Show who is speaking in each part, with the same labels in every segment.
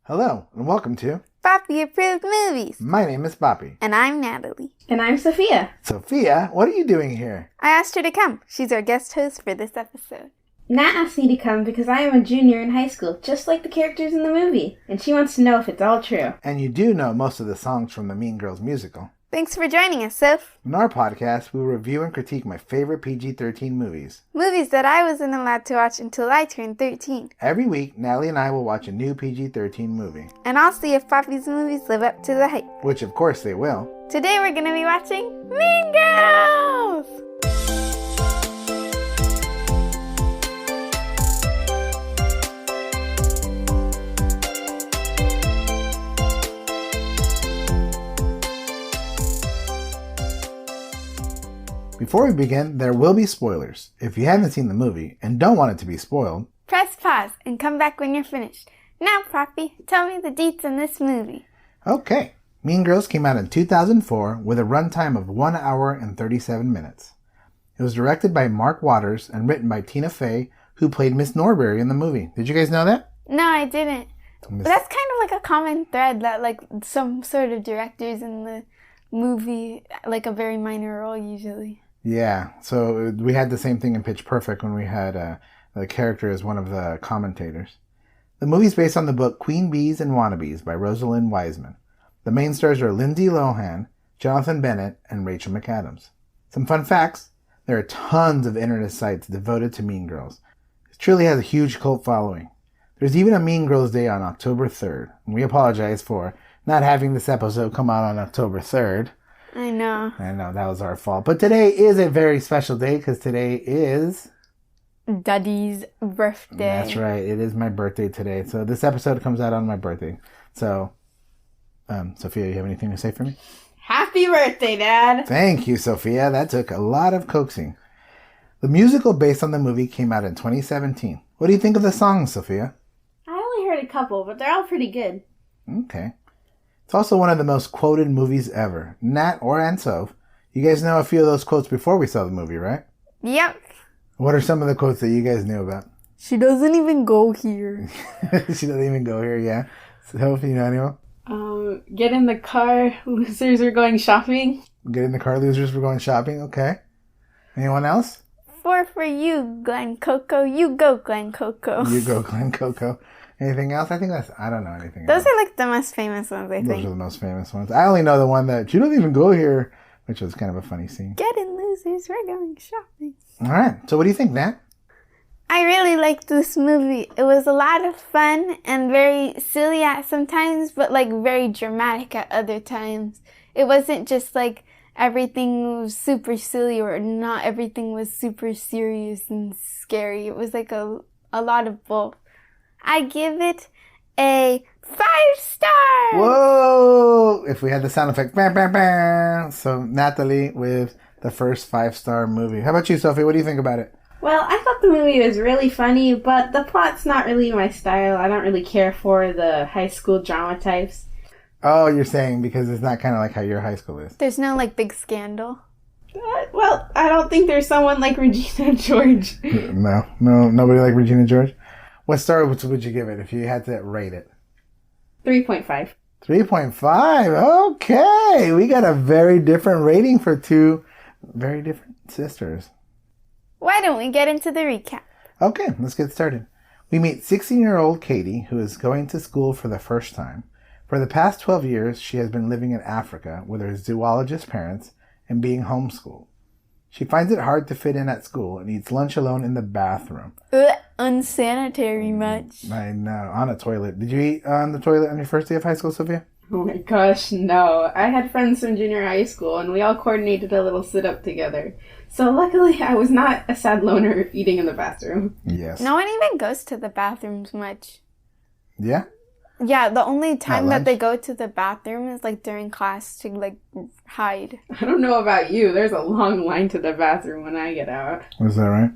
Speaker 1: Hello, and welcome to
Speaker 2: Papi Approved Movies.
Speaker 1: My name is Papi.
Speaker 2: And I'm Natalie.
Speaker 3: And I'm Sophia.
Speaker 1: Sophia, what are you doing here?
Speaker 2: I asked her to come. She's our guest host for this episode.
Speaker 3: Nat asked me to come because I am a junior in high school, just like the characters in the movie. And she wants to know if it's all true.
Speaker 1: And you do know most of the songs from the Mean Girls musical.
Speaker 2: Thanks for joining us, Soph.
Speaker 1: In our podcast, we will review and critique my favorite PG-13 movies.
Speaker 2: Movies that I wasn't allowed to watch until I turned 13.
Speaker 1: Every week, Natalie and I will watch a new PG-13 movie.
Speaker 2: And I'll see if Papi's movies live up to the hype.
Speaker 1: Which, of course, they will.
Speaker 2: Today we're going to be watching Mean Girls!
Speaker 1: Before we begin, there will be spoilers. If you haven't seen the movie and don't want it to be spoiled,
Speaker 2: press pause and come back when you're finished. Now, Papi, tell me the deets in this movie.
Speaker 1: Okay. Mean Girls came out in 2004 with a runtime of 1 hour and 37 minutes. It was directed by Mark Waters and written by Tina Fey, who played Miss Norbury in the movie. Did you guys know that?
Speaker 2: No, I didn't. But that's kind of like a common thread that like some sort of directors in the movie, like a very minor role usually.
Speaker 1: Yeah, so we had the same thing in Pitch Perfect when we had the character as one of the commentators. The movie's based on the book Queen Bees and Wannabes by Rosalind Wiseman. The main stars are Lindsay Lohan, Jonathan Bennett, and Rachel McAdams. Some fun facts: there are tons of internet sites devoted to Mean Girls. It truly has a huge cult following. There's even a Mean Girls Day on October 3rd, and we apologize for not having this episode come out on October 3rd.
Speaker 2: I know,
Speaker 1: that was our fault. But today is a very special day because today is
Speaker 2: Daddy's birthday.
Speaker 1: That's right. It is my birthday today. So this episode comes out on my birthday. So, Sophia, you have anything to say for me?
Speaker 3: Happy birthday, Dad!
Speaker 1: Thank you, Sophia. That took a lot of coaxing. The musical based on the movie came out in 2017. What do you think of the songs, Sophia?
Speaker 3: I only heard a couple, but they're all pretty good.
Speaker 1: Okay. It's also one of the most quoted movies ever. Nat and Soph, you guys know a few of those quotes before we saw the movie, right?
Speaker 2: Yep.
Speaker 1: What are some of the quotes that you guys knew about?
Speaker 2: She doesn't even go here.
Speaker 1: She doesn't even go here, yeah. Soph, you know anyone?
Speaker 3: Get in the car, losers are going shopping.
Speaker 1: Get in the car, losers, we're going shopping. Okay. Anyone else?
Speaker 2: Four for you, Glen Coco. You go, Glen Coco.
Speaker 1: You go, Glen Coco. Anything else? I don't know anything
Speaker 2: Those
Speaker 1: else.
Speaker 2: are like the most famous ones, I think.
Speaker 1: Those are the most famous ones. I only know the one that you don't even go here, which was kind of a funny scene.
Speaker 2: Get in, losers. We're going shopping.
Speaker 1: All right. So what do you think, Nat?
Speaker 2: I really liked this movie. It was a lot of fun and very silly at some times, but like very dramatic at other times. It wasn't just like everything was super silly or not everything was super serious and scary. It was like a lot of both. I give it a 5 stars!
Speaker 1: Whoa! If we had the sound effect. Bam, bam, bam. So Natalie with the first 5-star movie. How about you, Sophie? What do you think about it?
Speaker 3: Well, I thought the movie was really funny, but the plot's not really my style. I don't really care for the high school drama types.
Speaker 1: Oh, you're saying because it's not kind of like how your high school is.
Speaker 2: There's no like big scandal.
Speaker 3: Well, I don't think there's someone like Regina George.
Speaker 1: No, nobody like Regina George. What star would you give it if you had to rate it?
Speaker 3: 3.5.
Speaker 1: 3.5. Okay. We got a very different rating for two very different sisters.
Speaker 2: Why don't we get into the recap?
Speaker 1: Okay, let's get started. We meet 16-year-old Katie, who is going to school for the first time. For the past 12 years, she has been living in Africa with her zoologist parents and being homeschooled. She finds it hard to fit in at school and eats lunch alone in the bathroom.
Speaker 2: Unsanitary much.
Speaker 1: I know, on a toilet. Did you eat on the toilet on your first day of high school, Sophia?
Speaker 3: Oh my gosh, no. I had friends from junior high school and we all coordinated a little sit-up together. So luckily I was not a sad loner eating in the bathroom.
Speaker 1: Yes.
Speaker 2: No one even goes to the bathrooms much.
Speaker 1: Yeah?
Speaker 2: Yeah, the only time
Speaker 1: lunch?
Speaker 2: that they go to the bathroom is like during class to like hide.
Speaker 3: I don't know about you. There's a long line to the bathroom when I get out.
Speaker 1: Is that right?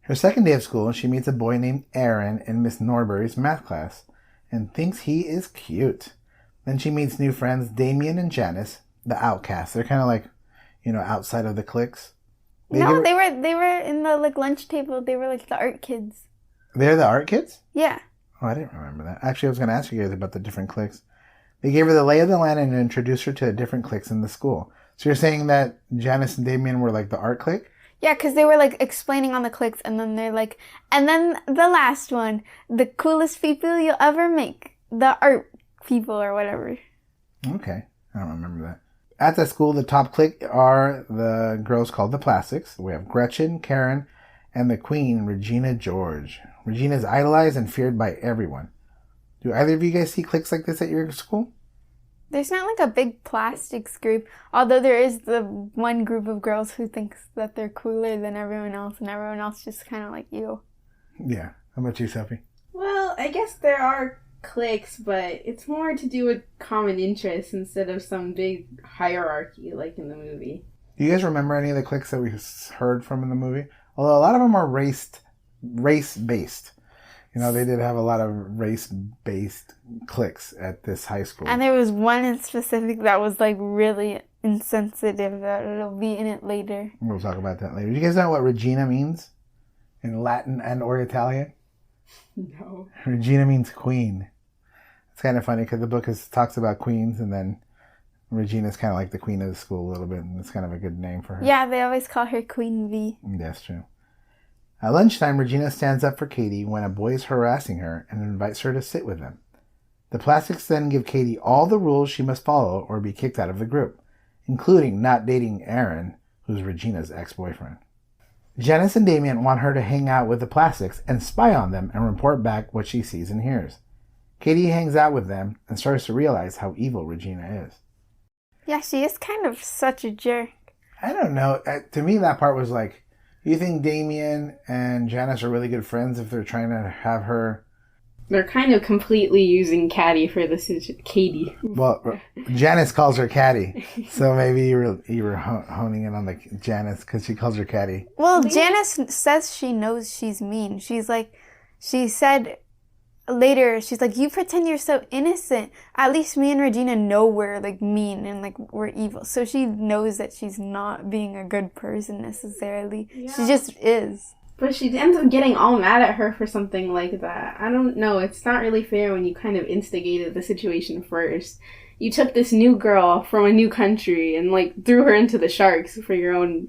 Speaker 1: Her second day of school, she meets a boy named Aaron in Miss Norbury's math class and thinks he is cute. Then she meets new friends Damien and Janice, the outcasts. They're kind of like, outside of the cliques.
Speaker 2: They were in the like lunch table. They were like the art kids.
Speaker 1: They're the art kids?
Speaker 2: Yeah.
Speaker 1: Oh, I didn't remember that. Actually, I was going to ask you guys about the different cliques. They gave her the lay of the land and introduced her to the different cliques in the school. So you're saying that Janice and Damien were like the art clique?
Speaker 2: Yeah, because they were like explaining on the cliques, and then they're like, and then the last one, the coolest people you'll ever make, the art people or whatever.
Speaker 1: Okay, I don't remember that. At the school, the top clique are the girls called the Plastics. We have Gretchen, Karen, and the queen, Regina George. Regina is idolized and feared by everyone. Do either of you guys see cliques like this at your school?
Speaker 2: There's not like a big plastics group, although there is the one group of girls who thinks that they're cooler than everyone else, and everyone else just kind of like you.
Speaker 1: Yeah. How about you, Sophie?
Speaker 3: Well, I guess there are cliques, but it's more to do with common interests instead of some big hierarchy like in the movie.
Speaker 1: Do you guys remember any of the cliques that we heard from in the movie? Although a lot of them are race-based. You know, they did have a lot of race-based cliques at this high school.
Speaker 2: And there was one in specific that was like really insensitive that it'll be in it later.
Speaker 1: We'll talk about that later. Do you guys know what Regina means in Latin and or Italian?
Speaker 3: No.
Speaker 1: Regina means queen. It's kind of funny because the book talks about queens, and then Regina's kind of like the queen of the school a little bit, and it's kind of a good name for her.
Speaker 2: Yeah, they always call her Queen V.
Speaker 1: That's true. At lunchtime, Regina stands up for Katie when a boy is harassing her and invites her to sit with them. The Plastics then give Katie all the rules she must follow or be kicked out of the group, including not dating Aaron, who's Regina's ex-boyfriend. Janice and Damien want her to hang out with the Plastics and spy on them and report back what she sees and hears. Katie hangs out with them and starts to realize how evil Regina is.
Speaker 2: Yeah, she is kind of such a jerk.
Speaker 1: I don't know. To me, that part was like, you think Damien and Janice are really good friends if they're trying to have her...
Speaker 3: They're kind of completely using Katie for the Katie.
Speaker 1: Well, Janice calls her Caddy, so maybe you were honing in on the Janice because she calls her Caddy.
Speaker 2: Well, Janice says she knows she's mean. She said later, she's like, you pretend you're so innocent. At least me and Regina know we're like mean and like we're evil. So she knows that she's not being a good person necessarily. Yeah. She just is.
Speaker 3: But she ends up getting all mad at her for something like that. I don't know. It's not really fair when you kind of instigated the situation first. You took this new girl from a new country and like threw her into the sharks for your own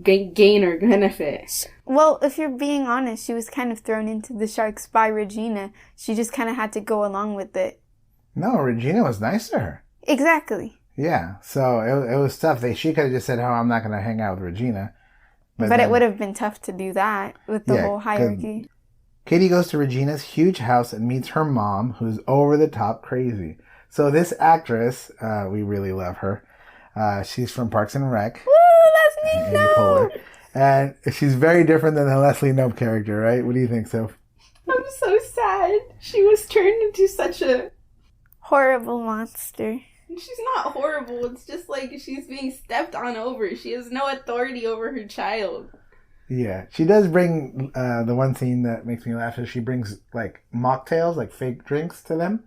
Speaker 3: gain or benefit.
Speaker 2: Well, if you're being honest, she was kind of thrown into the sharks by Regina. She just kind of had to go along with it.
Speaker 1: No, Regina was nice to her.
Speaker 2: Exactly.
Speaker 1: Yeah, so it was tough. She could have just said, oh, I'm not going to hang out with Regina.
Speaker 2: But then, it would have been tough to do that with the whole hierarchy.
Speaker 1: Katie goes to Regina's huge house and meets her mom, who's over-the-top crazy. So this actress, we really love her. She's from Parks and Rec.
Speaker 2: Woo, Leslie Knope!
Speaker 1: And she's very different than the Leslie Knope character, right? What do you think, Soph?
Speaker 3: I'm so sad. She was turned into such a...
Speaker 2: horrible monster.
Speaker 3: She's not horrible. It's just like she's being stepped on over. She has no authority over her child.
Speaker 1: Yeah. She does bring, the one scene that makes me laugh is she brings like mocktails, like fake drinks to them.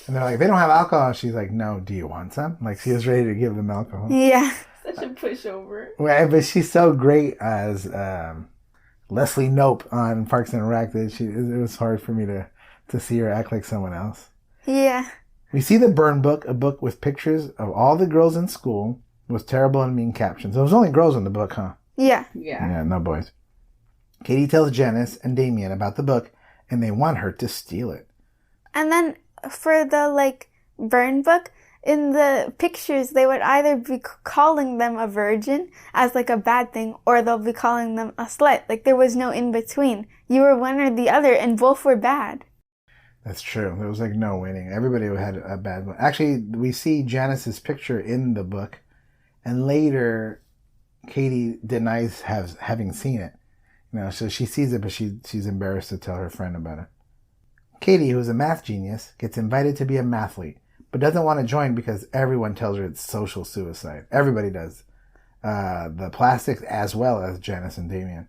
Speaker 1: And they're like, they don't have alcohol. She's like, no, do you want some? Like she was ready to give them alcohol.
Speaker 2: Yeah.
Speaker 3: Such a pushover.
Speaker 1: Well, but she's so great as Leslie Knope on Parks and Rec that it was hard for me to see her act like someone else.
Speaker 2: Yeah.
Speaker 1: We see the burn book, a book with pictures of all the girls in school with terrible and mean captions. There was only girls in the book, huh?
Speaker 2: Yeah.
Speaker 1: Yeah, no boys. Katie tells Janice and Damien about the book, and they want her to steal it.
Speaker 2: And then for the, burn book, in the pictures, they would either be calling them a virgin as, a bad thing, or they'll be calling them a slut. There was no in-between. You were one or the other, and both were bad.
Speaker 1: That's true. There was no winning. Everybody had a bad one. Actually, we see Janice's picture in the book, and later Katie denies having seen it. So she sees it, but she's embarrassed to tell her friend about it. Katie, who's a math genius, gets invited to be a mathlete, but doesn't want to join because everyone tells her it's social suicide. Everybody does. The Plastics as well as Janice and Damien.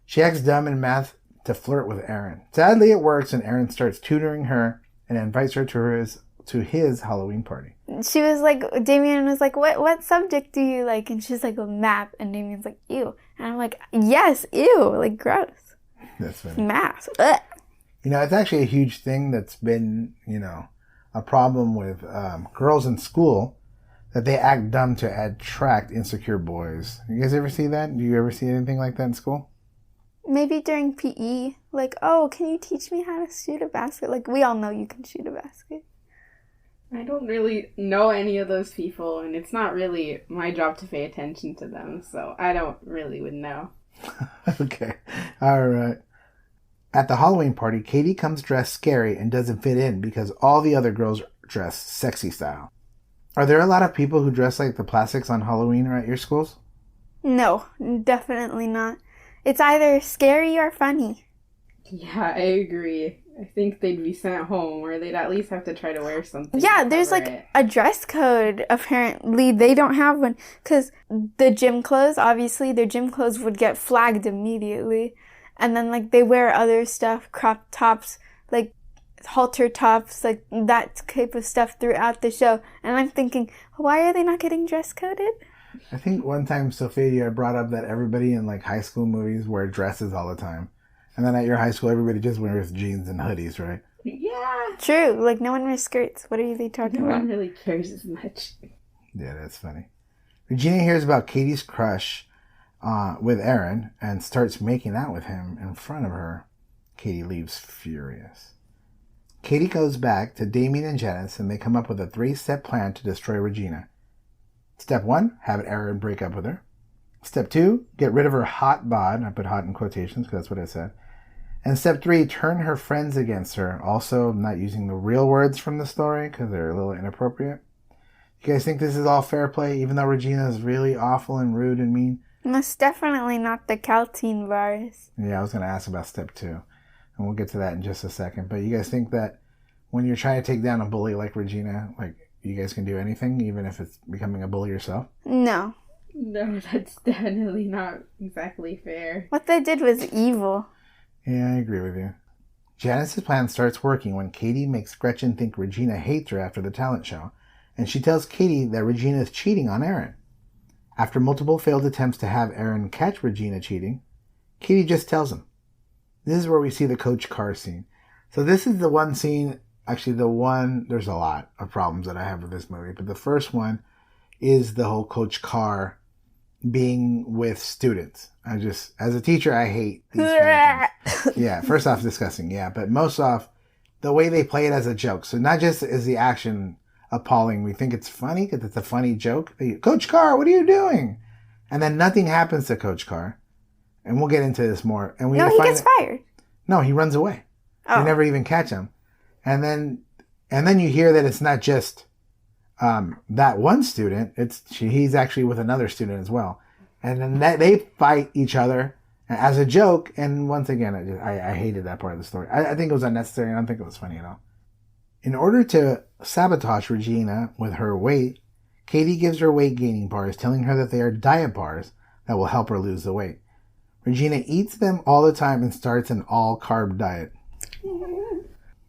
Speaker 1: She acts dumb in math to flirt with Aaron. Sadly, it works, and Aaron starts tutoring her and invites her to his Halloween party.
Speaker 2: She was Damien was what subject do you like? And she's like, math. And Damien's like, ew. And I'm like, yes, ew. Gross.
Speaker 1: That's funny.
Speaker 2: Math. Ugh.
Speaker 1: It's actually a huge thing that's been, a problem with girls in school, that they act dumb to attract insecure boys. You guys ever see that? Do you ever see anything like that in school?
Speaker 2: Maybe during PE, like, oh, can you teach me how to shoot a basket? Like, we all know you can shoot a basket.
Speaker 3: I don't really know any of those people, and it's not really my job to pay attention to them, so I don't really would know.
Speaker 1: Okay. All right. At the Halloween party, Katie comes dressed scary and doesn't fit in because all the other girls dress sexy style. Are there a lot of people who dress like the plastics on Halloween or at your schools?
Speaker 2: No, definitely not. It's either scary or funny.
Speaker 3: Yeah, I agree. I think they'd be sent home, or they'd at least have to try to wear something.
Speaker 2: Yeah, there's like a dress code. Apparently, they don't have one because the gym clothes, obviously, their gym clothes would get flagged immediately. And then, like, they wear other stuff, crop tops, like halter tops, like that type of stuff throughout the show. And I'm thinking, why are they not getting dress coded?
Speaker 1: I think one time, Sophia brought up that everybody in, like, high school movies wear dresses all the time. And then at your high school, everybody just wears jeans and hoodies, right?
Speaker 3: Yeah.
Speaker 2: True. Like, no one wears skirts. What are they talking about?
Speaker 3: No one really cares as much.
Speaker 1: Yeah, that's funny. Regina hears about Katie's crush with Aaron and starts making out with him in front of her. Katie leaves furious. Katie goes back to Damien and Janice, and they come up with a 3-step plan to destroy Regina. Step 1, have Aaron break up with her. Step 2, get rid of her hot bod. I put hot in quotations because that's what I said. And step 3, turn her friends against her. Also, not using the real words from the story because they're a little inappropriate. You guys think this is all fair play, even though Regina is really awful and rude and mean?
Speaker 2: Most definitely not the Caltine bars.
Speaker 1: Yeah, I was going to ask about step 2. And we'll get to that in just a second. But you guys think that when you're trying to take down a bully like Regina, like, you guys can do anything, even if it's becoming a bully yourself?
Speaker 2: No.
Speaker 3: No, that's definitely not exactly fair.
Speaker 2: What they did was evil.
Speaker 1: Yeah, I agree with you. Janice's plan starts working when Katie makes Gretchen think Regina hates her after the talent show, and she tells Katie that Regina is cheating on Aaron. After multiple failed attempts to have Aaron catch Regina cheating, Katie just tells him. This is where we see the Coach Carr scene. So this is the one scene, actually there's a lot of problems that I have with this movie, but the first one is the whole Coach Carr being with students. As a teacher, I hate these kind of things. Yeah, first off, disgusting, yeah, but most off, the way they play it as a joke. So not just is the action appalling, we think it's funny because it's a funny joke. Coach Carr, what are you doing? And then nothing happens to Coach Carr. And we'll get into this more. And he
Speaker 2: gets fired.
Speaker 1: No, he runs away.
Speaker 2: Oh.
Speaker 1: They never even catch him. And then you hear that it's not just that one student. He's actually with another student as well. And then they fight each other as a joke. And once again, I hated that part of the story. I think it was unnecessary. I don't think it was funny at all. In order to sabotage Regina with her weight, Katie gives her weight gaining bars, telling her that they are diet bars that will help her lose the weight. Regina eats them all the time and starts an all-carb diet.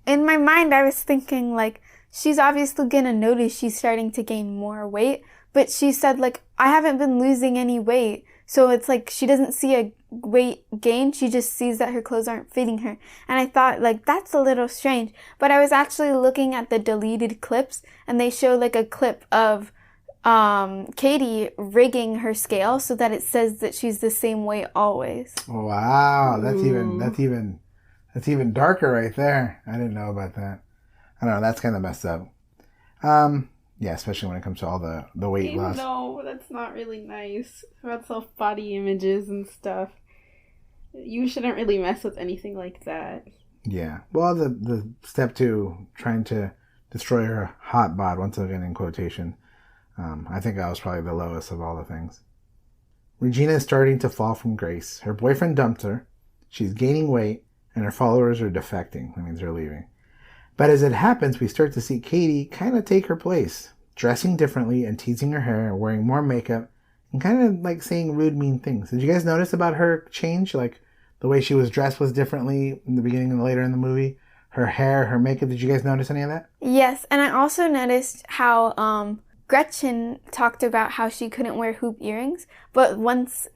Speaker 2: In my mind, I was thinking, like, she's obviously going to notice she's starting to gain more weight. But she said, like, I haven't been losing any weight. So it's like she doesn't see a weight gain. She just sees that her clothes aren't fitting her. And I thought, like, that's a little strange. But I was actually looking at the deleted clips, and they show, like, a clip of Katie rigging her scale so that it says that she's the same weight always.
Speaker 1: Wow, that's even darker right there. I didn't know about that. I don't know, that's kind of messed up. Yeah, especially when it comes to all the weight loss.
Speaker 3: No, that's not really nice. About self-body images and stuff. You shouldn't really mess with anything like that.
Speaker 1: Yeah. Well, the step 2, trying to destroy her hot bod, once again in quotation, I think that was probably the lowest of all the things. Regina is starting to fall from grace. Her boyfriend dumped her. She's gaining weight, and her followers are defecting. That means they're leaving. But as it happens, we start to see Katie kind of take her place, dressing differently and teasing her hair and wearing more makeup and kind of like saying rude, mean things. Did you guys notice about her change? Like the way she was dressed was differently in the beginning and later in the movie? Her hair, her makeup, did you guys notice any of that?
Speaker 2: Yes, and I also noticed how Gretchen talked about how she couldn't wear hoop earrings, but once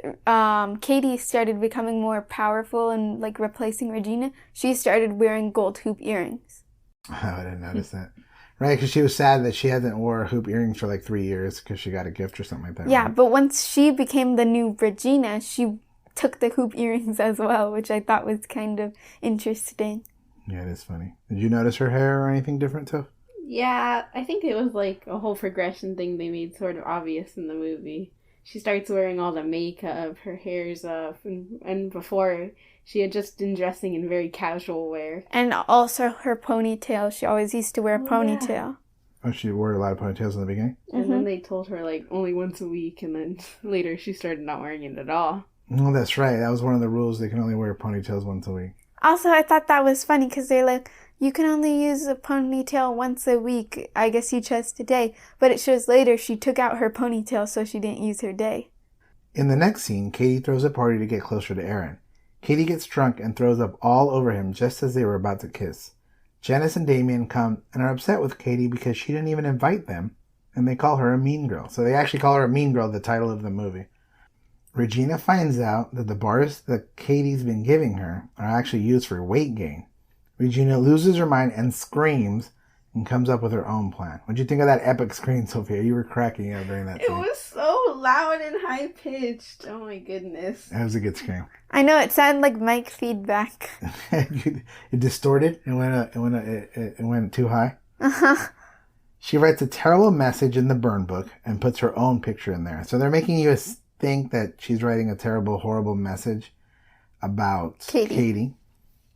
Speaker 2: Katie started becoming more powerful and like replacing Regina, she started wearing gold hoop earrings.
Speaker 1: Oh, I didn't notice that. Right, because she was sad that she hasn't wore hoop earrings for like 3 years because she got a gift or something like that.
Speaker 2: Yeah,
Speaker 1: right?
Speaker 2: but once she became the new Regina, she took the hoop earrings as well, which I thought was kind of interesting.
Speaker 1: Yeah, it is funny. Did you notice her hair or anything different, too?
Speaker 3: Yeah, I think it was like a whole progression thing they made sort of obvious in the movie. She starts wearing all the makeup, her hair's up, and before she had just been dressing in very casual wear.
Speaker 2: And also her ponytail. She always used to wear a ponytail.
Speaker 3: Yeah.
Speaker 1: Oh, she wore a lot of ponytails in the beginning?
Speaker 3: And then they told her like only once a week, and then later she started not wearing it at all.
Speaker 1: Oh, that's right. That was one of the rules. They can only wear ponytails once a week.
Speaker 2: Also, I thought that was funny because they're like, you can only use a ponytail once a week. I guess you chose today. But it shows later she took out her ponytail so she didn't use her day.
Speaker 1: In the next scene, Katie throws a party to get closer to Aaron. Katie gets drunk and throws up all over him just as they were about to kiss. Janice and Damien come and are upset with Katie because she didn't even invite them, and they call her a mean girl. So they actually call her a mean girl, the title of the movie. Regina finds out that the bars that Katie's been giving her are actually used for weight gain. Regina loses her mind and screams and comes up with her own plan. What'd you think of that epic scream, Sophia? You were cracking up during that
Speaker 3: It
Speaker 1: scene.
Speaker 3: was so loud and high pitched. Oh my goodness.
Speaker 1: That was a good scream.
Speaker 2: I know, it sounded like mic feedback.
Speaker 1: It distorted. It went too high.
Speaker 2: Uh-huh.
Speaker 1: She writes a terrible message in the burn book and puts her own picture in there. So they're making you think that she's writing a terrible, horrible message about Katie.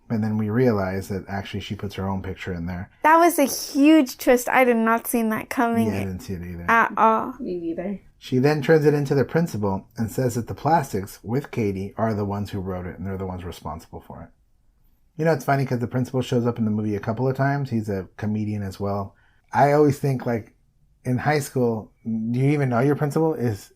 Speaker 1: And then we realize that actually she puts her own picture in there.
Speaker 2: That was a huge twist. I did not see that coming
Speaker 1: Yeah, I didn't see it either.
Speaker 2: at all.
Speaker 3: Me neither.
Speaker 1: She then turns it into the principal and says that the plastics with Katie are the ones who wrote it and they're the ones responsible for it. You know, it's funny because the principal shows up in the movie a couple of times. He's a comedian as well. I always think, like, in high school, do you even know your principal? Is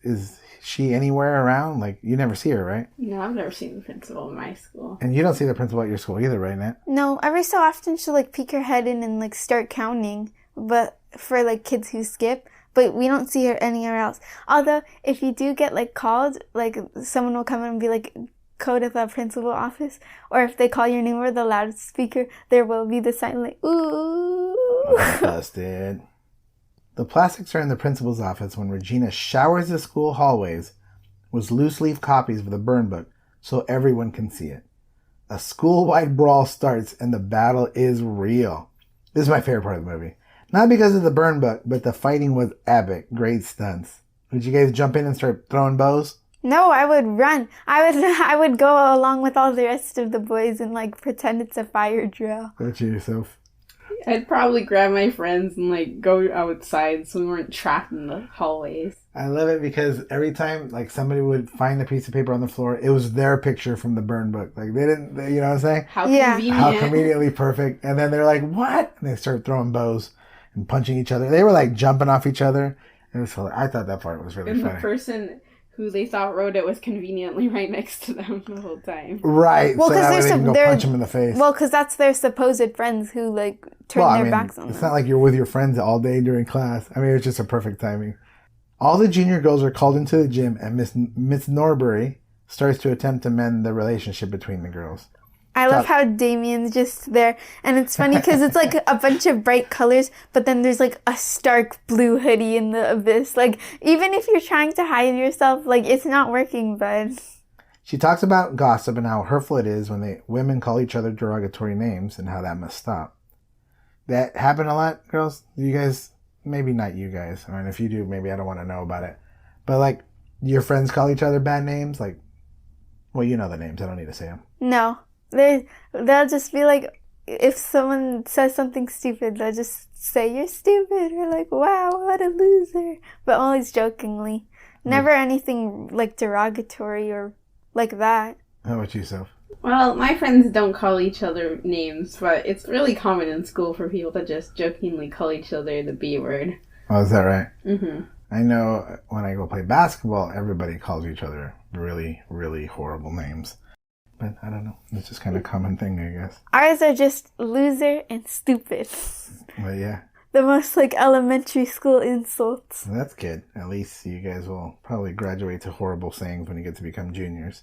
Speaker 1: she anywhere around? Like, you never see her, right?
Speaker 3: No, I've never seen the principal in my school.
Speaker 1: And you don't see the principal at your school either, right, Nat?
Speaker 2: No, every so often she'll like peek her head in and like start counting, but for like kids who skip. But we don't see her anywhere else. Although, if you do get like called, like someone will come in and be like, go to the principal office. Or if they call your name over the loudspeaker, there will be the sign like, ooh.
Speaker 1: Busted. The plastics are in the principal's office when Regina showers the school hallways with loose-leaf copies of the burn book so everyone can see it. A school-wide brawl starts and the battle is real. This is my favorite part of the movie. Not because of the burn book, but the fighting was epic. Great stunts. Would you guys jump in and start throwing bows?
Speaker 2: No, I would run. I would go along with all the rest of the boys and like pretend it's a fire drill.
Speaker 1: Don't you yourself?
Speaker 3: I'd probably grab my friends and like go outside so we weren't trapped in the hallways.
Speaker 1: I love it because every time like somebody would find a piece of paper on the floor, it was their picture from the burn book. Like you know what I'm saying?
Speaker 3: How
Speaker 2: Yeah.
Speaker 3: convenient.
Speaker 1: How conveniently perfect. And then they're like, what? And they start throwing bows and punching each other. They were like jumping off each other. It was hilarious. I thought that part was really
Speaker 3: And
Speaker 1: funny.
Speaker 3: the person who they thought wrote it was conveniently right next to them the whole time.
Speaker 1: Right.
Speaker 2: Well,
Speaker 1: so
Speaker 2: 'cause
Speaker 1: that way they
Speaker 2: they're
Speaker 1: can go
Speaker 2: they're-
Speaker 1: punch them in the face.
Speaker 2: Well, because that's their supposed friends who like turn their backs on
Speaker 1: it's
Speaker 2: them.
Speaker 1: not like you're with your friends all day during class. I mean, it's just a perfect timing. All the junior girls are called into the gym, and Miss Norbury starts to attempt to mend the relationship between the girls.
Speaker 2: I love how Damien's just there, and it's funny because it's like a bunch of bright colors, but then there's like a stark blue hoodie in the abyss. Like, even if you're trying to hide yourself, like, it's not working, bud.
Speaker 1: She talks about gossip and how hurtful it is when women call each other derogatory names and how that must stop. That happen a lot, girls? You guys, maybe not you guys. I mean, if you do, maybe I don't want to know about it. But, like, your friends call each other bad names? Like, well, you know the names. I don't need to say them.
Speaker 2: No. They'll just be like, if someone says something stupid, they'll just say, you're stupid, or like, wow, what a loser. But always jokingly. Never anything like derogatory or like that.
Speaker 1: How about you, Soph?
Speaker 3: Well, my friends don't call each other names, but it's really common in school for people to just jokingly call each other the B word.
Speaker 1: Oh, is that right?
Speaker 3: Mm-hmm.
Speaker 1: I know when I go play basketball, everybody calls each other really, really horrible names. But I don't know. It's just kind of a common thing, I guess.
Speaker 2: Ours are just loser and stupid.
Speaker 1: But yeah.
Speaker 2: the most like elementary school insults.
Speaker 1: That's good. At least you guys will probably graduate to horrible sayings when you get to become juniors.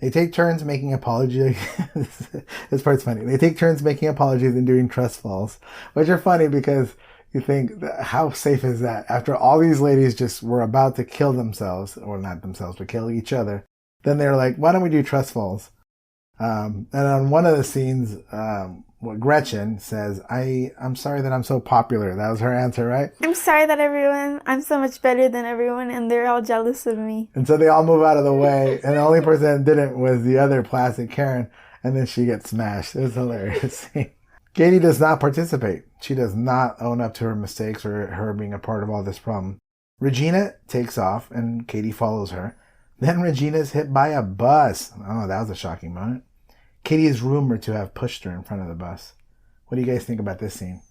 Speaker 1: They take turns making apologies. This part's funny. They take turns making apologies and doing trust falls, which are funny because you think, how safe is that? After all these ladies just were about to kill themselves, or not themselves, but kill each other, then they're like, why don't we do trust falls? And on one of the scenes, Gretchen says, I'm sorry that I'm so popular. That was her answer, right?
Speaker 2: I'm sorry that I'm so much better than everyone and they're all jealous of me.
Speaker 1: And so they all move out of the way, and the only person that didn't was the other plastic Karen, and then she gets smashed. It was hilarious. Katie does not participate. She does not own up to her mistakes or her being a part of all this problem. Regina takes off, and Katie follows her. Then Regina is hit by a bus. Oh, that was a shocking moment. Katie is rumored to have pushed her in front of the bus. What do you guys think about this scene?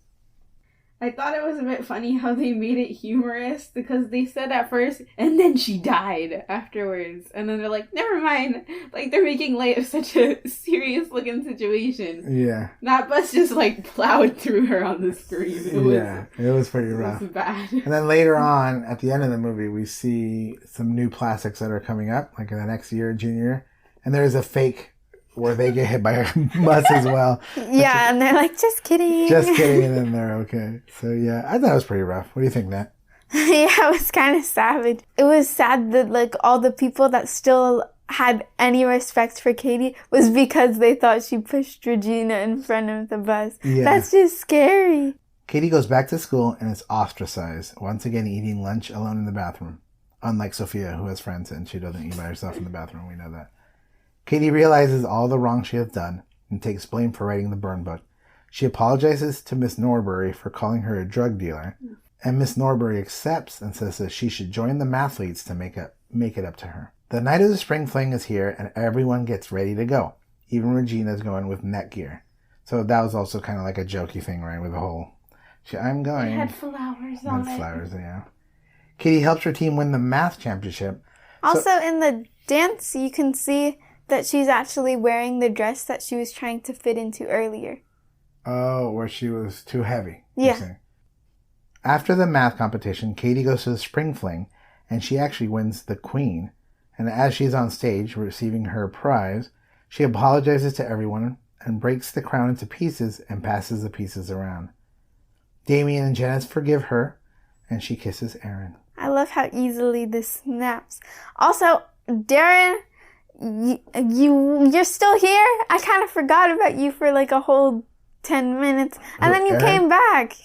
Speaker 3: I thought it was a bit funny how they made it humorous because they said at first, and then she died afterwards. And then they're like, never mind. Like, they're making light of such a serious looking situation.
Speaker 1: Yeah.
Speaker 3: That bus just like plowed through her on the screen.
Speaker 1: It was pretty rough.
Speaker 3: It was bad.
Speaker 1: And then later on, at the end of the movie, we see some new plastics that are coming up, like in the next year, junior. And there's a fake where they get hit by a bus as well.
Speaker 2: Yeah, and they're like, just kidding.
Speaker 1: Just kidding, and then they're okay. So yeah, I thought it was pretty rough. What do you think, Nat?
Speaker 2: Yeah, it was kind of savage. It was sad that like all the people that still had any respect for Katie was because they thought she pushed Regina in front of the bus.
Speaker 1: Yeah.
Speaker 2: That's just scary.
Speaker 1: Katie goes back to school and is ostracized, once again eating lunch alone in the bathroom. Unlike Sophia, who has friends and she doesn't eat by herself in the bathroom, we know that. Katie realizes all the wrong she has done and takes blame for writing the burn book. She apologizes to Miss Norbury for calling her a drug dealer, and Miss Norbury accepts and says that she should join the mathletes to make it up to her. The night of the spring fling is here, and everyone gets ready to go. Even Regina's going with netgear. So that was also kind of like a jokey thing, right? With the whole, I'm going.
Speaker 3: It had flowers on it.
Speaker 1: Flowers, yeah. Katie helps her team win the math championship.
Speaker 2: Also, in the dance, you can see that she's actually wearing the dress that she was trying to fit into earlier.
Speaker 1: Oh, where she was too heavy.
Speaker 2: Yeah.
Speaker 1: After the math competition, Katie goes to the spring fling, and she actually wins the queen. And as she's on stage receiving her prize, she apologizes to everyone and breaks the crown into pieces and passes the pieces around. Damien and Janice forgive her, and she kisses Aaron.
Speaker 2: I love how easily this snaps. Also, Darren, you're still here? I kind of forgot about you for like a whole 10 minutes. And then you came back.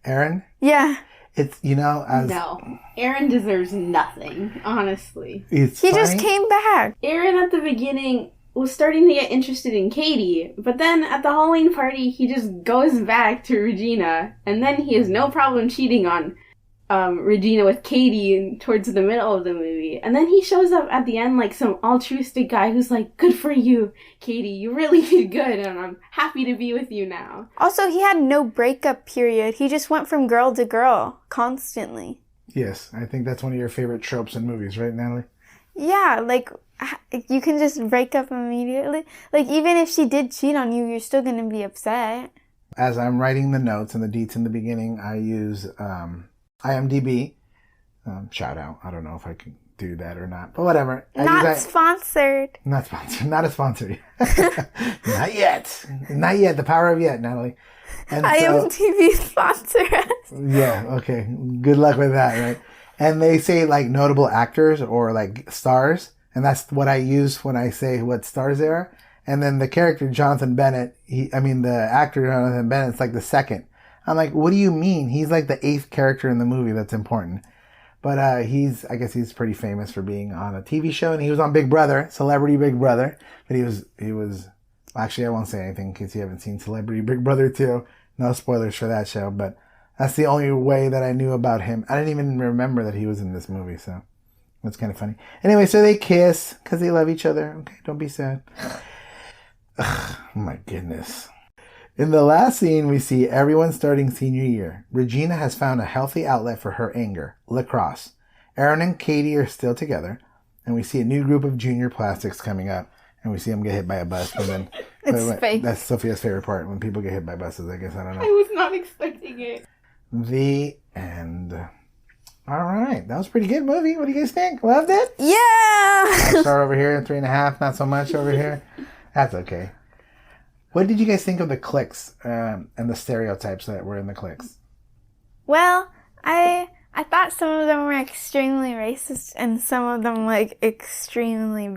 Speaker 1: Aaron?
Speaker 2: Yeah.
Speaker 1: It's,
Speaker 3: No. Aaron deserves nothing, honestly.
Speaker 2: He just came back.
Speaker 3: Aaron at the beginning was starting to get interested in Katie, but then at the Halloween party, he just goes back to Regina, and then he has no problem cheating on Regina with Katie towards the middle of the movie. And then he shows up at the end like some altruistic guy who's like, good for you, Katie. You really did good, and I'm happy to be with you now.
Speaker 2: Also, he had no breakup period. He just went from girl to girl constantly.
Speaker 1: Yes, I think that's one of your favorite tropes in movies, right, Natalie?
Speaker 2: Yeah, like, you can just break up immediately. Like, even if she did cheat on you, you're still going to be upset.
Speaker 1: As I'm writing the notes and the deets in the beginning, I use IMDb. Shout out. I don't know if I can do that or not, but whatever.
Speaker 2: Not sponsored.
Speaker 1: Not sponsored. Not a sponsor. Not yet. Not yet. The power of yet, Natalie. And
Speaker 2: IMDb sponsor us.
Speaker 1: Yeah, okay. Good luck with that, right? And they say like notable actors or like stars, and that's what I use when I say what stars they are. And then the character Jonathan Bennett, the actor Jonathan Bennett's like the second. I'm like, what do you mean? He's like the 8th character in the movie that's important. But I guess he's pretty famous for being on a TV show, and he was on Big Brother, Celebrity Big Brother. But he was, actually I won't say anything in case you haven't seen Celebrity Big Brother 2. No spoilers for that show, but that's the only way that I knew about him. I didn't even remember that he was in this movie, so that's kind of funny. Anyway, so they kiss because they love each other. Okay, don't be sad. Ugh, oh my goodness. In the last scene, we see everyone starting senior year. Regina has found a healthy outlet for her anger, lacrosse. Aaron and Katie are still together, and we see a new group of junior plastics coming up, and we see them get hit by a bus. And then
Speaker 2: It's fake.
Speaker 1: That's Sophia's favorite part, when people get hit by buses, I guess. I don't know.
Speaker 3: I was not expecting it.
Speaker 1: The end. All right. That was a pretty good movie. What do you guys think? Loved it?
Speaker 2: Yeah!
Speaker 1: 5-star over here, 3.5. Not so much over here. That's okay. What did you guys think of the cliques and the stereotypes that were in the cliques?
Speaker 2: Well, I thought some of them were extremely racist and some of them, like, extremely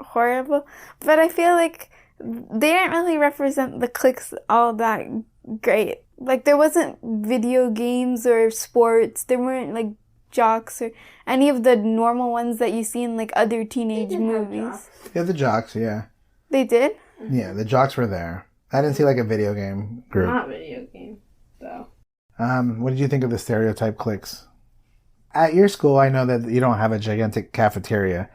Speaker 2: horrible. But I feel like they didn't really represent the cliques all that great. Like, there wasn't video games or sports. There weren't, like, jocks or any of the normal ones that you see in, like, other teenage movies.
Speaker 1: Yeah, the jocks, yeah.
Speaker 2: They did?
Speaker 1: Yeah, the jocks were there. I didn't see, like, a video game group.
Speaker 3: Not video game, though.
Speaker 1: What did you think of the stereotype cliques? At your school, I know that you don't have a gigantic cafeteria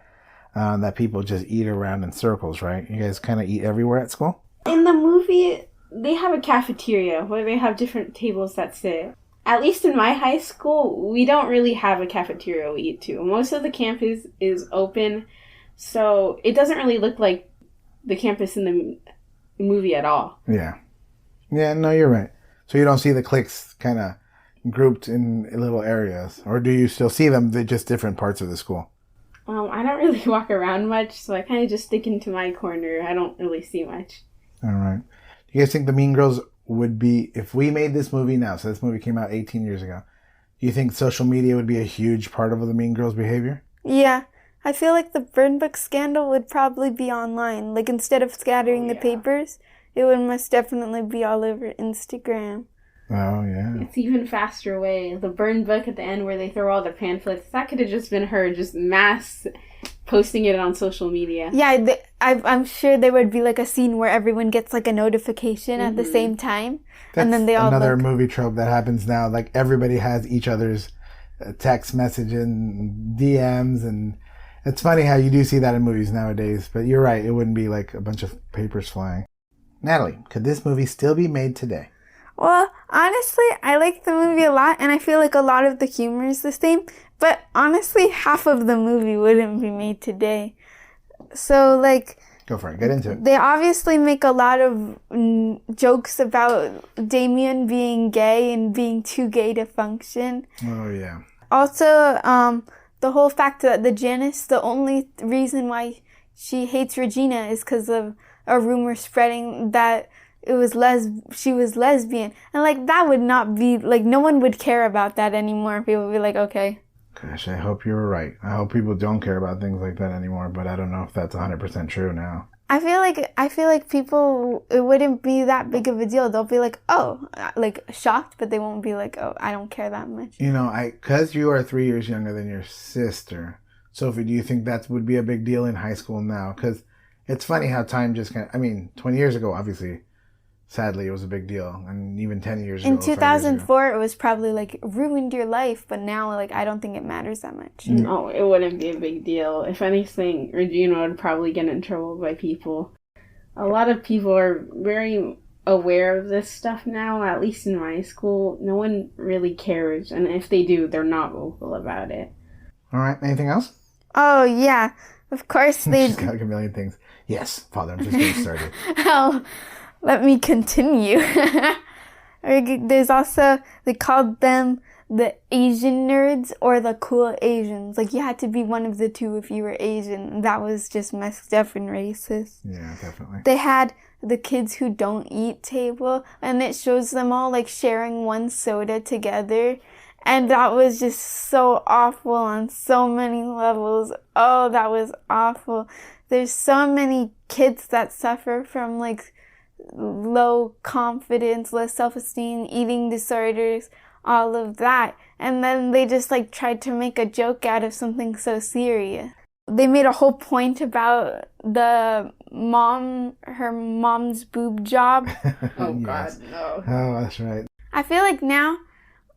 Speaker 1: that people just eat around in circles, right? You guys kind of eat everywhere at school?
Speaker 3: In the movie, they have a cafeteria where they have different tables that sit. At least in my high school, we don't really have a cafeteria we eat to. Most of the campus is open, so it doesn't really look like the campus in the movie at all.
Speaker 1: Yeah. Yeah, no, you're right. So you don't see the cliques kind of grouped in little areas? Or do you still see them, they're just different parts of the school?
Speaker 3: I don't really walk around much, so I kind of just stick into my corner. I don't really see much.
Speaker 1: All right. Do you guys think the Mean Girls would be, if we made this movie now, so this movie came out 18 years ago, do you think social media would be a huge part of the Mean Girls' behavior?
Speaker 2: Yeah. I feel like the burn book scandal would probably be online. Like, instead of scattering the papers, it would most definitely be all over Instagram.
Speaker 1: Oh, yeah.
Speaker 3: It's even faster way. The burn book at the end where they throw all the pamphlets, that could have just been her just mass posting it on social media.
Speaker 2: Yeah, I'm sure there would be, like, a scene where everyone gets, like, a notification at the same time.
Speaker 1: That's
Speaker 2: and then they all
Speaker 1: another
Speaker 2: look.
Speaker 1: movie trope that happens now. Like, everybody has each other's text message and DMs, and it's funny how you do see that in movies nowadays. But you're right, it wouldn't be like a bunch of papers flying. Natalie, could this movie still be made today?
Speaker 2: Well, honestly, I like the movie a lot, and I feel like a lot of the humor is the same. But honestly, half of the movie wouldn't be made today. So, like...
Speaker 1: Go for it. Get into it.
Speaker 2: They obviously make a lot of jokes about Damien being gay and being too gay to function.
Speaker 1: Oh, yeah.
Speaker 2: Also, the whole fact that the Janice, the only reason why she hates Regina is because of a rumor spreading that she was lesbian. And, like, that would not be, like, no one would care about that anymore. People would be like, okay.
Speaker 1: Gosh, I hope you were right. I hope people don't care about things like that anymore, but I don't know if that's 100% true now.
Speaker 2: I feel like people, it wouldn't be that big of a deal. They'll be like, oh, like, shocked, but they won't be like, oh, I don't care that much.
Speaker 1: You know, because you are 3 years younger than your sister, Sophie, do you think that would be a big deal in high school now? Because it's funny how time just 20 years ago, obviously, sadly, it was a big deal. And even 10 years ago.
Speaker 2: In 2004, it was probably, like, ruined your life. But now, like, I don't think it matters that much.
Speaker 3: No, it wouldn't be a big deal. If anything, Regina would probably get in trouble by people. A lot of people are very aware of this stuff now, at least in my school. No one really cares. And if they do, they're not vocal about it.
Speaker 1: All right. Anything else?
Speaker 2: Oh, yeah. Of course they...
Speaker 1: She's got like a million things. Yes, Father, I'm just getting started.
Speaker 2: Oh, let me continue. There's also, they called them the Asian nerds or the cool Asians. Like, you had to be one of the two if you were Asian. That was just messed up and racist.
Speaker 1: Yeah, definitely.
Speaker 2: They had the kids who don't eat table, and it shows them all, like, sharing one soda together. And that was just so awful on so many levels. Oh, that was awful. There's so many kids that suffer from, like, low confidence, low self-esteem, eating disorders, all of that. And then they just, like, tried to make a joke out of something so serious. They made a whole point about her mom's boob job.
Speaker 3: Oh,
Speaker 1: Yes.
Speaker 3: God, no.
Speaker 1: Oh, that's right.
Speaker 2: I feel like now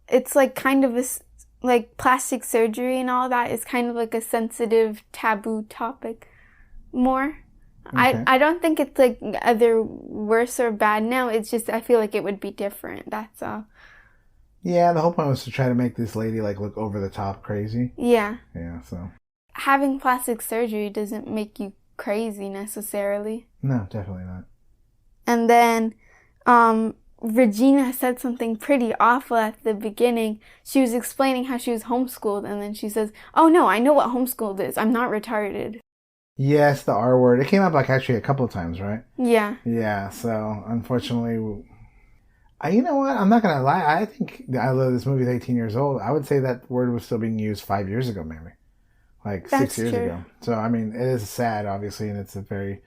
Speaker 2: it's, like, kind of like, plastic surgery and all that is kind of like a sensitive, taboo topic more.
Speaker 1: Okay.
Speaker 2: I don't think it's, like, either worse or bad now. It's just I feel like it would be different. That's all.
Speaker 1: Yeah, the whole point was to try to make this lady, like, look over the top crazy.
Speaker 2: Yeah.
Speaker 1: Yeah, so.
Speaker 2: Having plastic surgery doesn't make you crazy necessarily.
Speaker 1: No, definitely not.
Speaker 2: And then Regina said something pretty awful at the beginning. She was explaining how she was homeschooled, and then she says, "Oh no, I know what homeschooled is. I'm not retarded."
Speaker 1: Yes, the R word. It came up like actually a couple of times, right?
Speaker 2: Yeah.
Speaker 1: Yeah, so unfortunately, you know what? I'm not going to lie. I think I Love This Movie is 18 years old. I would say that word was still being used 5 years ago, maybe. Like
Speaker 2: That's
Speaker 1: 6 years
Speaker 2: true.
Speaker 1: ago. So, I mean, it is sad, obviously, and it's a very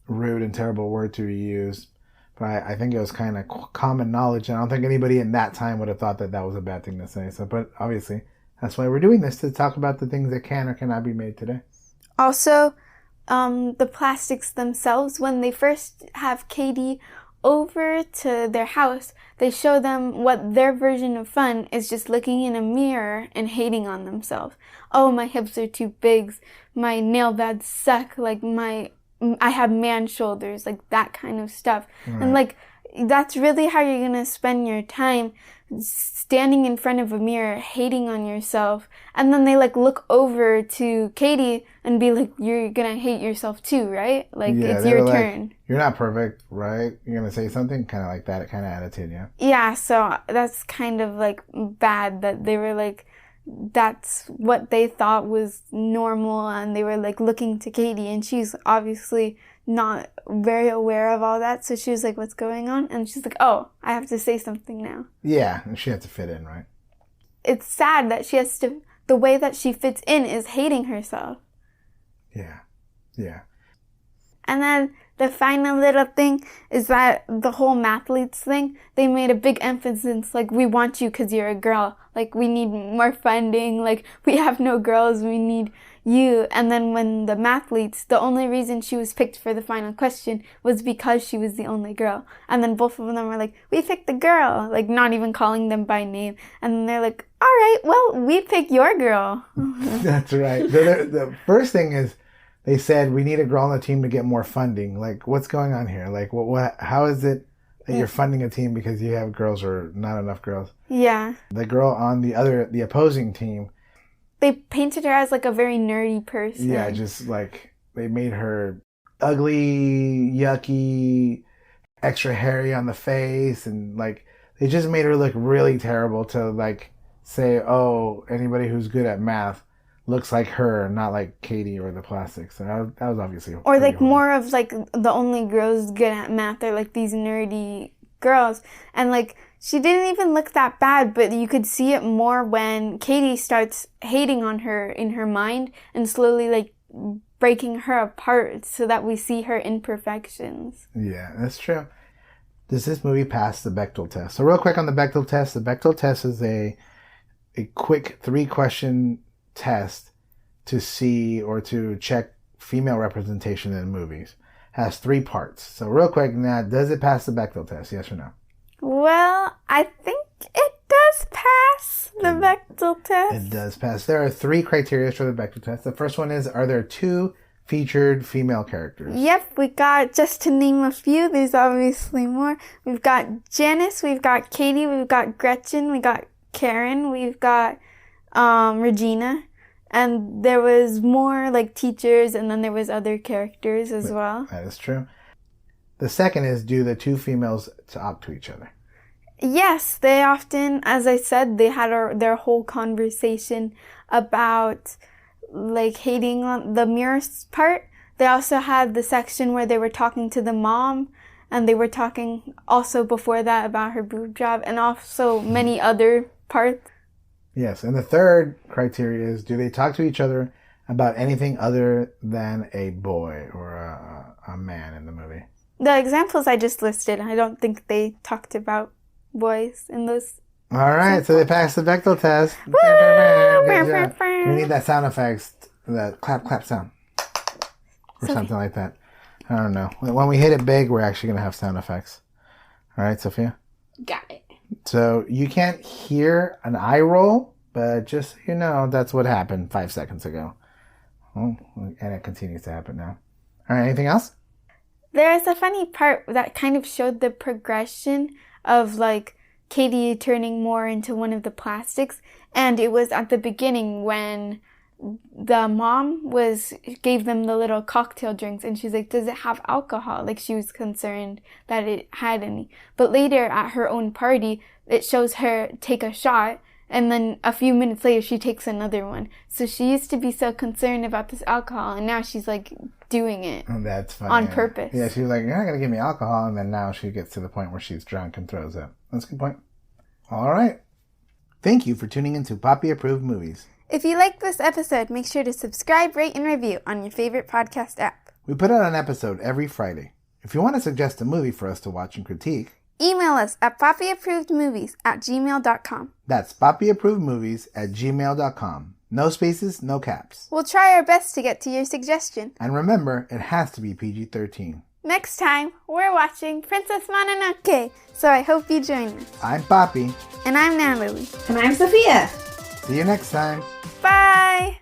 Speaker 1: rude and terrible word to be used. But I think it was kind of common knowledge, and I don't think anybody in that time would have thought that that was a bad thing to say. So, but obviously, that's why we're doing this, to talk about the things that can or cannot be made today.
Speaker 2: Also, the plastics themselves, when they first have Katie over to their house, they show them what their version of fun is, just looking in a mirror and hating on themselves. Oh, my hips are too big. My nail beds suck. Like, I have man shoulders, like that kind of stuff.
Speaker 1: Right.
Speaker 2: And like, that's really how you're gonna spend your time, standing in front of a mirror, hating on yourself. And then they like look over to Katie and be like, "You're gonna hate yourself too, right? Like,
Speaker 1: Yeah,
Speaker 2: it's
Speaker 1: they
Speaker 2: your
Speaker 1: were
Speaker 2: turn."
Speaker 1: like, "You're not perfect, right? You're going to say something?" Kind of like that kind of attitude, yeah.
Speaker 2: Yeah, so that's kind of like bad that they were like, that's what they thought was normal, and they were like looking to Katie, and she's obviously not very aware of all that. So she was like, "What's going on?" And she's like, "Oh, I have to say something now."
Speaker 1: Yeah, and she had to fit in, right?
Speaker 2: It's sad that she has to, the way that she fits in is hating herself.
Speaker 1: Yeah, yeah.
Speaker 2: And then the final little thing is that the whole mathletes thing, they made a big emphasis, like, "We want you because you're a girl. Like, we need more funding. Like, we have no girls. We need you." And then when the mathletes, the only reason she was picked for the final question was because she was the only girl. And then both of them were like, "We picked the girl," like not even calling them by name. And then they're like, "All right, well, we pick your girl."
Speaker 1: That's right. The first thing is, they said, "We need a girl on the team to get more funding." Like, what's going on here? Like, what? How is it that you're funding a team because you have girls or not enough girls?
Speaker 2: Yeah.
Speaker 1: The girl on the opposing team,
Speaker 2: they painted her as like a very nerdy person.
Speaker 1: yeah, just like they made her ugly, yucky, extra hairy on the face, and like they just made her look really terrible to like say, "Oh, anybody who's good at math looks like her, not like Katie or the plastics." So that was obviously,
Speaker 2: or like
Speaker 1: horrible.
Speaker 2: more of like the only girls good at math are like these nerdy girls, and like she didn't even look that bad, but you could see it more when Katie starts hating on her in her mind and slowly like breaking her apart so that we see her imperfections.
Speaker 1: Yeah, that's true. Does this movie pass the Bechdel test? So real quick on the Bechdel test. The Bechdel test is a quick 3-question test to see or to check female representation in movies. Has 3 parts. So real quick, now, does it pass the Bechdel test? Yes or no?
Speaker 2: Well, I think it does pass the Bechdel test.
Speaker 1: It does pass. There are 3 criteria for the Bechdel test. The first one is, are there 2 featured female characters?
Speaker 2: Yep, we got, just to name a few, there's obviously more. We've got Janice, we've got Katie, we've got Gretchen, we got Karen, we've got Regina. And there was more like teachers, and then there was other characters as well.
Speaker 1: That is true. The second is, do the 2 females talk to each other?
Speaker 2: Yes, they often, as I said, they had their whole conversation about like hating on the mirror part. They also had the section where they were talking to the mom, and they were talking also before that about her boob job, and also many other parts.
Speaker 1: Yes, and the third criteria is, do they talk to each other about anything other than a boy or a man in the movie?
Speaker 2: The examples I just listed, I don't think they talked about boys in those.
Speaker 1: All right, so they passed the Bechdel test.
Speaker 2: Woo!
Speaker 1: Good job. We need that sound effects, that clap sound, or something like that. I don't know. When we hit it big, we're actually going to have sound effects. All right, Sophia?
Speaker 3: Got it.
Speaker 1: So you can't hear an eye roll, but just so you know, that's what happened 5 seconds ago. Oh, and it continues to happen now. All right, anything else?
Speaker 2: There's a funny part that kind of showed the progression of like Katie turning more into one of the plastics. And it was at the beginning when the mom gave them the little cocktail drinks, and she's like, does it have alcohol? Like, she was concerned that it had any. But later at her own party, it shows her take a shot, and then a few minutes later she takes another one. So she used to be so concerned about this alcohol, and now she's like doing it.
Speaker 1: That's funny.
Speaker 2: On purpose.
Speaker 1: Yeah, she was like, you're not going to give me alcohol, and then now she gets to the point where she's drunk and throws up. That's a good point. All right. Thank you for tuning into Papi Approved Movies.
Speaker 2: If you like this episode, make sure to subscribe, rate, and review on your favorite podcast app.
Speaker 1: We put out an episode every Friday. If you want to suggest a movie for us to watch and critique,
Speaker 2: email us at papiapprovedmovies@gmail.com.
Speaker 1: That's papiapprovedmovies@gmail.com. No spaces, no caps.
Speaker 2: We'll try our best to get to your suggestion.
Speaker 1: And remember, it has to be PG-13.
Speaker 2: Next time, we're watching Princess Mononoke, so I hope you join us.
Speaker 1: I'm Papi.
Speaker 2: And I'm Natalie.
Speaker 3: And I'm Sophia.
Speaker 1: See you next time.
Speaker 2: Bye!